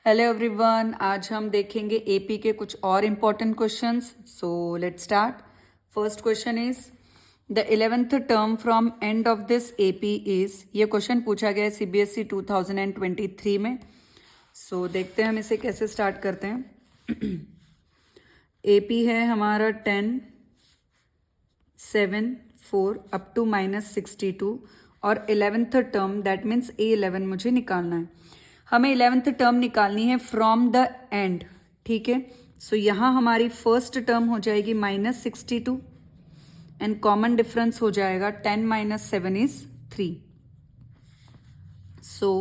Hello everyone, आज हम देखेंगे एपी के कुछ और important questions. So let's start. First question is the 11th term from end of this AP is. ये क्वेश्चन पूछा गया है सीबीएसई 2023 में. सो देखते हैं हम इसे कैसे स्टार्ट करते हैं. एपी है हमारा 10, 7, 4 अप टू -62 और 11th term that means A11 मुझे निकालना है. हमें 11th टर्म निकालनी है फ्रॉम द एंड. ठीक है, सो यहाँ हमारी फर्स्ट टर्म हो जाएगी -62 एंड कॉमन डिफरेंस हो जाएगा 10 - 7 is 3. So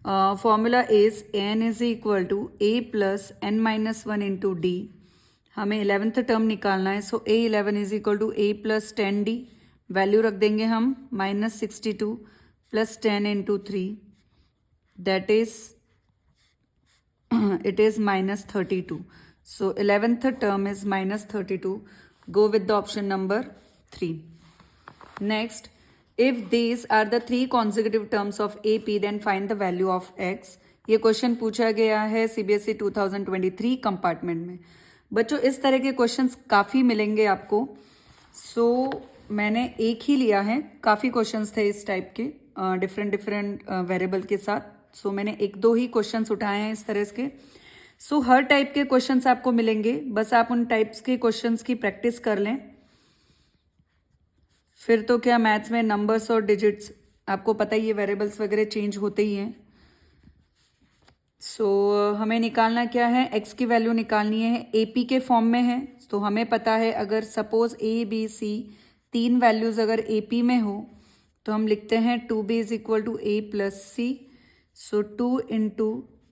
formula is n is equal to a plus n -1 into d. हमें 11th टर्म निकालना है. So A11 is equal to a plus 10d. Value रख देंगे हम -62 plus 10 into 3. That is it is -32. So 11th term is -32. Go with the option number 3. Next, if these are the three consecutive terms of AP, then find the value of x. ये question पूछा गया है CBSE 2023 compartment में. बच्चों, इस तरह के questions काफ़ी मिलेंगे आपको. सो मैंने एक ही लिया है. काफ़ी क्वेश्चंस थे इस टाइप के डिफरेंट वेरिएबल के साथ. सो मैंने एक दो ही क्वेश्चंस उठाए हैं इस तरह के. सो हर टाइप के क्वेश्चंस आपको मिलेंगे. बस आप उन टाइप्स के क्वेश्चंस की प्रैक्टिस कर लें. फिर तो क्या, मैथ्स में नंबर्स और डिजिट्स आपको पता ही है, वेरिएबल्स वगैरह चेंज होते ही हैं. सो हमें निकालना क्या है, एक्स की वैल्यू निकालनी है. एपी के फॉर्म में है तो हमें पता है अगर सपोज ए बी सी तीन वैल्यूज अगर एपी में हो तो हम लिखते हैं 2b is equal to a plus c. So 2 into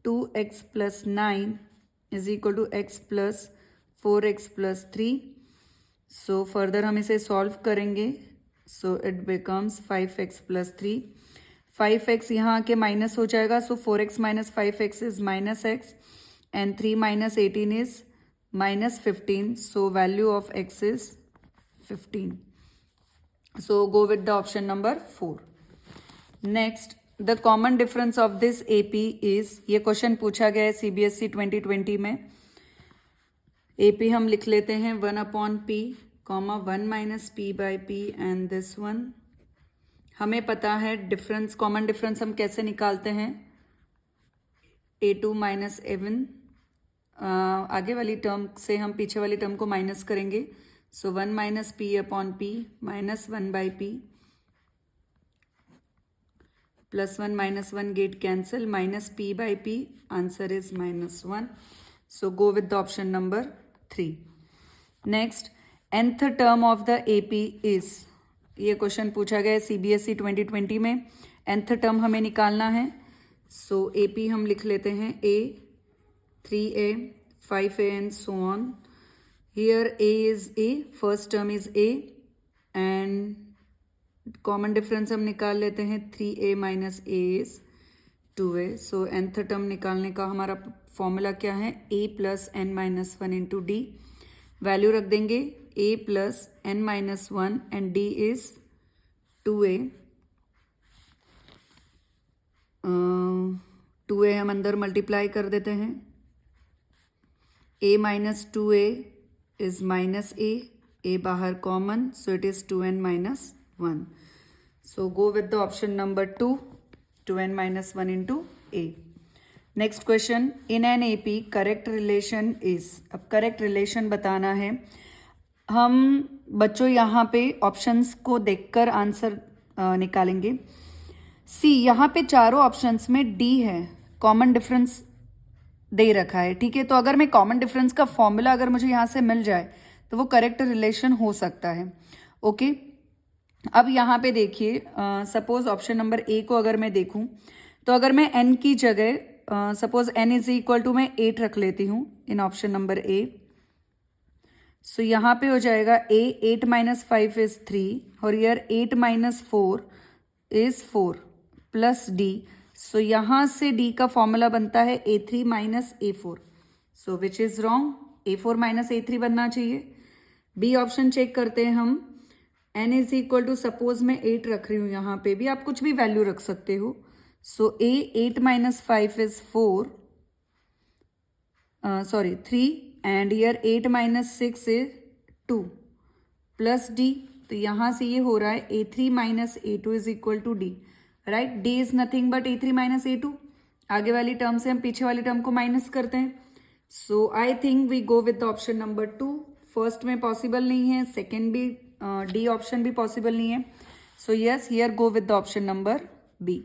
2x plus 9 is equal to x plus 4x plus 3. So further हम इसे solve करेंगे. So it becomes 5x plus 3. 5x यहाँ के माइनस हो जाएगा. So 4x minus 5x is minus x and 3 minus 18 is minus 15. So value of x is 15. So go with the option number 4. Next, the common difference of this AP is. ये question पूछा गया है CBSE 2020 में. AP हम लिख लेते हैं 1/p, 1 minus p by p and this one. हमें पता है डिफरेंस, कॉमन डिफरेंस हम कैसे निकालते हैं. a2 माइनस a1, आगे वाली टर्म से हम पीछे वाली टर्म को माइनस करेंगे. सो 1 minus p/p minus 1 by p plus 1 minus 1 get cancel, minus p by p, answer is -1. So go with the option number 3. Next, nth term of the AP is. ये question पूछा गया है CBSE 2020 में. nth term हमें निकालना है. सो AP हम लिख लेते हैं a, 3a, 5a and so on. Here a is a, first term is a and common difference हम निकाल लेते हैं. 3a minus a is 2a. So nth term निकालने का हमारा फॉर्मूला क्या है, a plus n minus 1 into D. Value रख देंगे a plus n minus 1 and d is 2a. 2a हम अंदर मल्टीप्लाई कर देते हैं. a minus 2a is minus a बाहर common, so it is 2n minus 1. So go with the option number 2, 2n minus 1 into a. Next question, in an AP correct relation is. अब correct relation बताना है. हम बच्चों यहाँ पे options को देखकर आंसर निकालेंगे. सी, यहाँ पे चारों ऑप्शंस में D है, कॉमन डिफरेंस दे रखा है. ठीक है, तो अगर मैं कॉमन डिफरेंस का फॉर्मूला अगर मुझे यहाँ से मिल जाए तो वो करेक्ट रिलेशन हो सकता है. ओके, अब यहाँ पे देखिए, सपोज ऑप्शन नंबर ए को अगर मैं देखूं तो अगर मैं n की जगह suppose n is equal to मैं 8 रख लेती हूँ इन ऑप्शन नंबर ए. सो यहाँ पे हो जाएगा a, 8 माइनस 5 इज 3 और year 8 minus 4 is 4 plus d. सो यहाँ से d का फॉर्मूला बनता है a3 minus a4. So which is wrong, a4 minus a3 बनना चाहिए. बी ऑप्शन चेक करते हैं हम. n is equal to, suppose मैं 8 रख रही हूँ, यहाँ पे भी आप कुछ भी वैल्यू रख सकते हो. सो a 8 minus 5 is 4 sorry 3 and here 8 minus 6 is 2 plus d. तो यहाँ से ये हो रहा है a3 minus a2 is equal to d, right? d is nothing but a3 minus a2. आगे वाली टर्म से हम पीछे वाली टर्म को माइनस करते हैं. So I think we go with the option number 2. First में पॉसिबल नहीं है, सेकेंड भी डी ऑप्शन भी पॉसिबल नहीं है. So yes, here go with the option number B.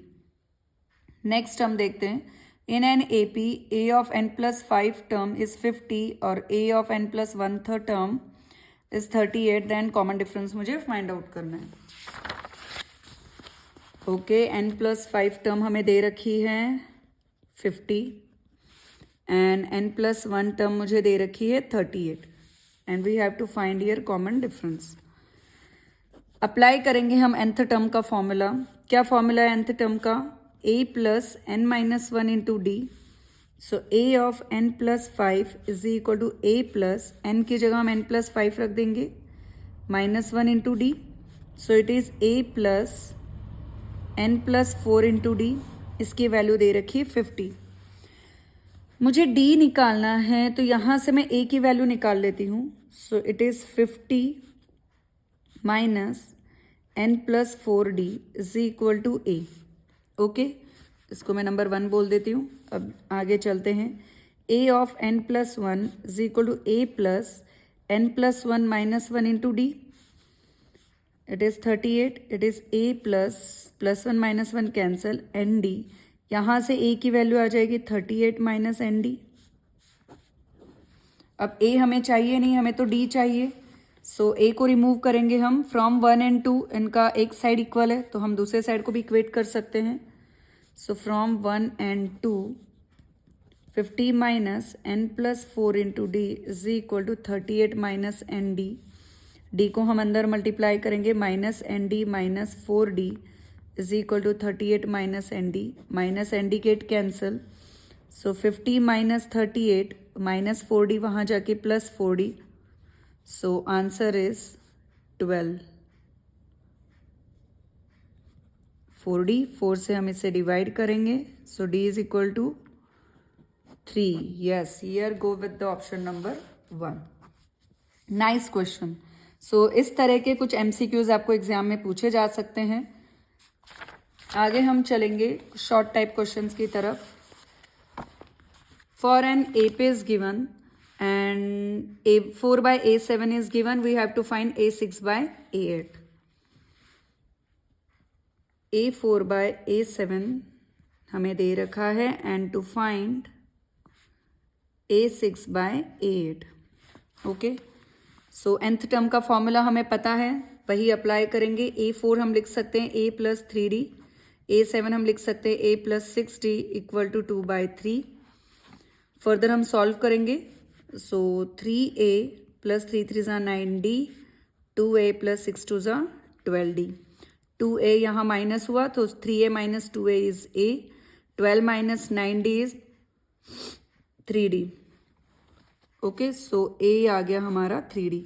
Next हम देखते हैं. In an AP, a of n plus 5 term is 50 और a of n plus 1/3 term is 38. Then common difference मुझे find out करना है. Okay, n plus 5 term हमें दे रखी है 50 एंड n plus 1 टर्म मुझे दे रखी है 38 and we have to find here common difference. Apply करेंगे हम nth टर्म का फॉर्मूला. क्या फॉर्मूला है nth टर्म का? a plus n minus 1 into d. So a of n plus 5 is equal to a plus n की जगह हम n plus 5 रख देंगे minus 1 into d. So it is a plus n plus 4 into d. इसकी value दे रखी है 50. मुझे d निकालना है तो यहाँ से मैं a की वैल्यू निकाल लेती हूँ. So it is 50 minus n plus 4d is equal to a. Okay, इसको मैं नंबर 1 बोल देती हूँ. अब आगे चलते हैं. a of n plus 1 is equal to a plus n plus 1 minus 1 into d. It is 38. It is a plus 1 minus 1 cancel n d. यहाँ से a की वैल्यू आ जाएगी 38 माइनस एन डी. अब a हमें चाहिए नहीं, हमें तो d चाहिए. सो a को रिमूव करेंगे हम फ्रॉम 1 एंड 2. इनका एक साइड इक्वल है तो हम दूसरे साइड को भी इक्वेट कर सकते हैं. So from 1 and 2, 50 minus n plus 4 into d is equal to 38 minus nd. d को हम अंदर मल्टीप्लाई करेंगे minus nd minus 4d is equal to 38 minus nd. Minus nd get cancel. So 50 minus 38 minus 4d वहाँ जाके plus 4d. So answer is 12. 4d, 4 से हम इसे divide करेंगे. So d is equal to 3. Yes, here go with the option number 1. Nice question. So इस तरह के कुछ MCQs आपको एग्जाम में पूछे जा सकते हैं. आगे हम चलेंगे शॉर्ट टाइप क्वेश्चंस की तरफ. For an AP is given and A4 by A7 is given, we have to find A6 by A8. A4 by A7 हमें दे रखा है and to find A6 by A8. Okay, so nth term का formula हमें पता है, वही apply करेंगे. A4 हम लिख सकते हैं a प्लस 3d. A7 हम लिख सकते हैं a plus 6d equal to 2 by 3. Further हम सॉल्व करेंगे. सो 3a प्लस 3 3 ज़ा 9d, 2a प्लस 6 2 ज़ा 12d. 2a यहाँ माइनस हुआ तो 3a minus 2a is a. 12 minus 9d is 3d. Okay, so a आ गया हमारा 3d.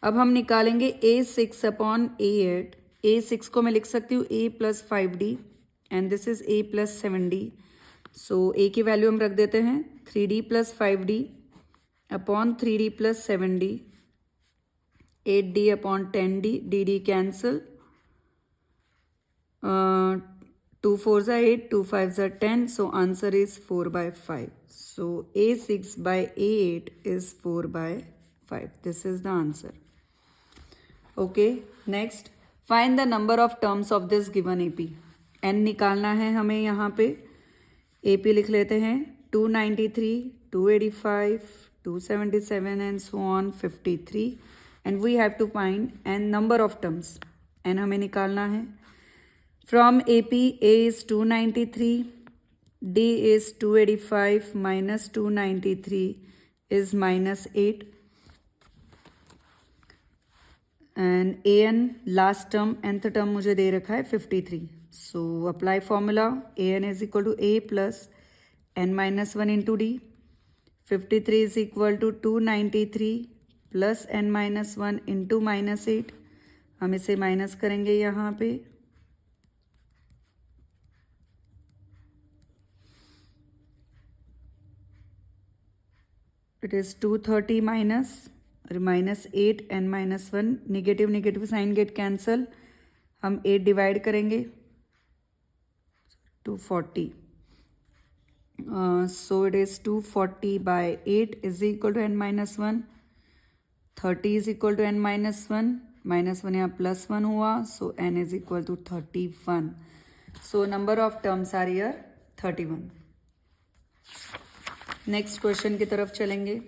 अब हम निकालेंगे A6 अपॉन A8. A6 को मैं लिख सकती हूँ a plus 5d and this is a plus 7d. So a की वैल्यू हम रख देते हैं 3d plus 5d upon 3d plus 7d. 8d upon 10d, dd cancel. 2 4s are 8, 2 5s are 10. So answer is 4 by 5. So A6 by A8 is 4 by 5. This is the answer. Okay, next find the number of terms of this given AP. n निकालना है हमें. यहाँ पे AP लिख लेते हैं 293, 285, 277 and so on 53. And we have to find n number of terms. n हमें निकालना है. From AP, A is 293, D is 285 minus 293 is minus 8. And AN last term, nth term मुझे दे रखा है 53. So apply formula. AN is equal to A plus n minus 1 into D. 53 is equal to 293 plus n minus 1 into minus 8. हम इसे minus करेंगे यहाँ पे. It is 230 minus 8 n minus 1, negative negative sign get cancel, हम 8 divide करेंगे 240. So it is 240 by 8 is equal to n minus 1. 30 is equal to n minus 1. Minus 1 यहाँ plus 1 हुआ. So n is equal to 31. So number of terms are here 31. Next question की तरफ चलेंगे.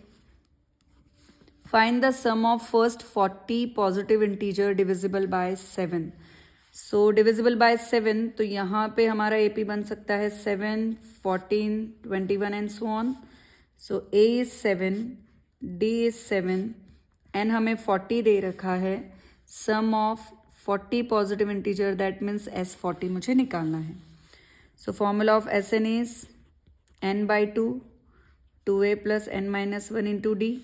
Find the sum of first 40 positive integer divisible by 7. So divisible by 7, तो यहाँ पे हमारा A P बन सकता है 7, 14, 21 and so on. So A is 7, D is 7, N हमें 40 दे रखा है. Sum of 40 positive integer that means S 40 मुझे निकालना है. So formula of S N is N by 2a plus N minus 1 into D.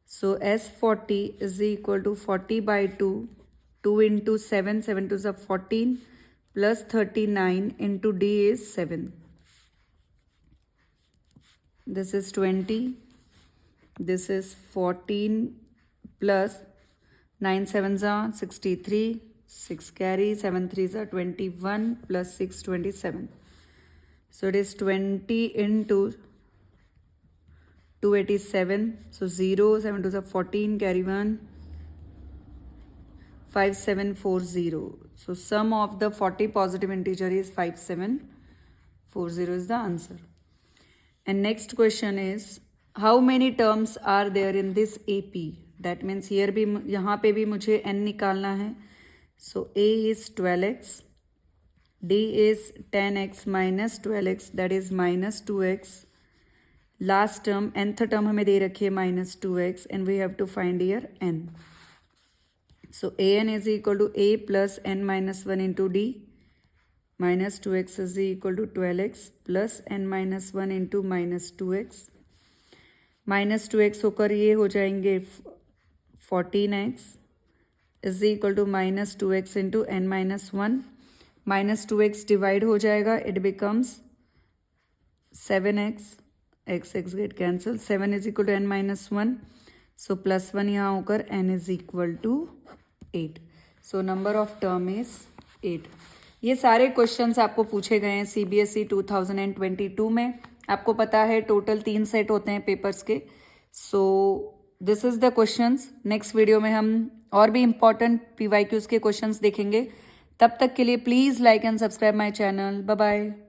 So S 40 is equal to 40 by 2 into 7, 7 to the 14 plus 39 into D is 7. This is 20. This is 14 plus 9 7s are 63. 6 carry, 7 3s are 21 plus 6 27. So it is 20 into 287. So 0, 7 to the 14, carry 1. 5740. So sum of the 40 positive integer is 5740 is the answer. And next question is how many terms are there in this AP? That means here भी यहाँ पे भी मुझे n निकालना है. So A is 12x, D is 10x minus 12x that is minus 2x. Last term nth term हमें दे रखी है minus 2x and we have to find here n. So an is equal to a plus n minus 1 into d minus 2x is equal to 12x plus n minus 1 into minus 2x. Minus 2x होकर ये हो जाएंगे 14x is equal to minus 2x into n minus 1. Minus 2x divide हो जाएगा, it becomes 7x. x get cancel. 7 is equal to n minus 1. So plus 1 यहाँ होकर n is equal to 8. So number of term is 8. ये सारे questions आपको पूछे गए हैं CBSE 2022 में. आपको पता है टोटल 3 सेट होते हैं पेपर्स के. So this is the questions. Next video में हम और भी इम्पॉर्टेंट PYQs के क्वेश्चंस देखेंगे. तब तक के लिए please like and subscribe my channel. Bye bye.